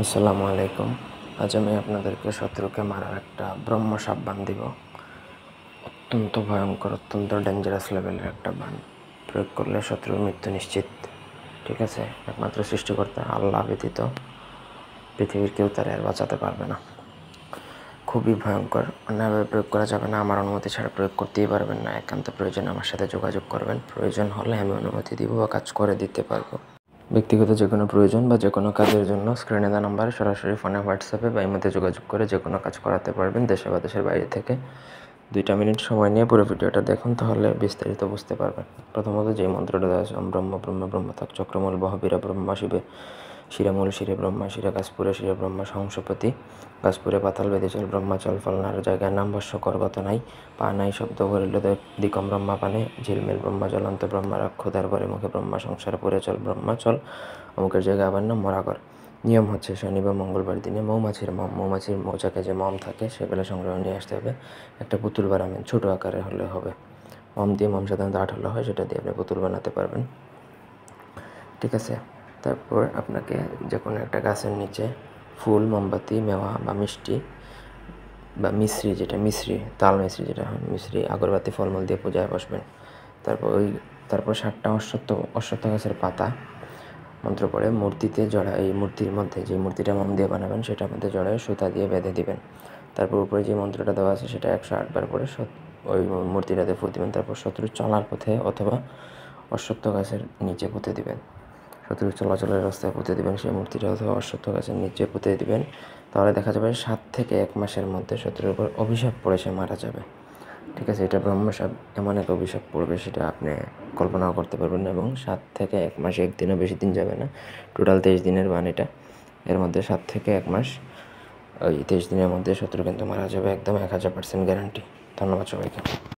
আসসালামু আলাইকুম। আজ আমি আপনাদেরকে শত্রুকে মারার একটা ব্রহ্ম সাপ বান দিব। অত্যন্ত ভয়ঙ্কর, অত্যন্ত ডেঞ্জারাস লেভেলের একটা বান। প্রয়োগ করলে শত্রুর মৃত্যু নিশ্চিত। ঠিক আছে, একমাত্র সৃষ্টিকর্তা আল্লাহ ব্যতীত পৃথিবীর কেউ তার আর বাঁচাতে পারবে না। খুবই ভয়ঙ্কর, অন্যভাবে প্রয়োগ করা যাবে না। আমার অনুমতি ছাড়া প্রয়োগ করতেই পারবেন না। একান্ত প্রয়োজনে আমার সাথে যোগাযোগ করবেন। প্রয়োজন হলে আমি অনুমতি দিব বা কাজ করে দিতে পারবো। ব্যক্তিগত যে কোনো প্রয়োজন বা যে কোনো কাজের জন্য স্ক্রিনে দেওয়া নাম্বারে সরাসরি ফোনে, হোয়াটসঅ্যাপে বা ইমোতে যোগাযোগ করে যে কোনো কাজ করাতে পারবেন, দেশে বা দেশের বাইরে থেকে। 2 মিনিট সময় নিয়ে পুরো ভিডিওটা দেখুন, তাহলে বিস্তারিত বুঝতে পারবেন। প্রথমত যে মন্ত্রটা দেওয়া আছে, ওম ব্রহ্ম ব্রহ্ম ব্রহ্মথাক চক্রমূল বহবীরা ব্রহ্মা শিবে শিরামূল শিরে ব্রহ্মা শিরা গাছপুরে শিরে ব্রহ্মা সহংসপতি গাছপুরে পাতাল বেদিচল ব্রহ্মাচল ফলনার জায়গায় নাম বর্ষ করগত নাই পা নাই শব্দ ভরিল দিকম ব্রহ্মা পানে ঝিলমিল ব্রহ্মা জলন্ত ব্রহ্মা ক্ষুধার পরে মুখে ব্রহ্মা সংসার পরে চল ব্রহ্মাচল অমুকের জায়গায় আবার নাম মরাগর। নিয়ম হচ্ছে শনি বা মঙ্গলবার দিনে মৌমাছির মৌচাকে যে মম থাকে সেগুলো সংগ্রহ নিয়ে আসতে হবে। একটা পুতুল বানাবেন, ছোটো আকারে হলে হবে। মম সাধারণত 8 হলে হয়, সেটা দিয়ে আপনি পুতুল বানাতে পারবেন। ঠিক আছে, তারপর আপনাকে যে কোনো একটা গাছের নিচে ফুল, মোমবাতি, মেওয়া বা মিষ্টি বা মিশ্রি, তাল মিশ্রি যেটা হয়, মিশ্রি, আগরবাতি, ফলমূল দিয়ে পূজায় বসবেন। তারপর 7টা অশ্বত্থ গাছের পাতা মন্ত্র পড়ে মূর্তিতে জড়া, এই মূর্তির মধ্যে যে মূর্তিটা মম দিয়ে বানাবেন সেটার মধ্যে জড়ায় সুতা দিয়ে বেঁধে দিবেন। তারপর উপরে যে মন্ত্রটা দেওয়া আছে সেটা 108 বার পরে ওই মূর্তিটাতে ফু দিবেন। তারপর শত্রু চলার পথে অথবা অশ্বত্থ গাছের নিচে পুঁতে দিবেন। শত্রু চলাচলের রাস্তায় পুঁতে দিবেন সেই মূর্তিটা, অথবা অশ্বত্থ গাছের নিচে পুঁতে দিবেন। তাহলে দেখা যাবে 7 থেকে 1 মাসের মধ্যে শত্রুর উপর অভিশাপ পড়ে সে মারা যাবে। ঠিক আছে, এটা ব্রহ্মসাপ এমন এক অভিশাপ পড়বে সেটা আপনি কল্পনাও করতে পারবেন না। এবং 7 থেকে 1 মাস, একদিনও বেশি দিন যাবে না। টোটাল 23 দিনের বান এটা। এর মধ্যে 7 থেকে 1 মাস, ওই 23 দিনের মধ্যে শত্রু কিন্তু মারা যাবে, একদম 1000% গ্যারান্টি। ধন্যবাদ সবাইকে।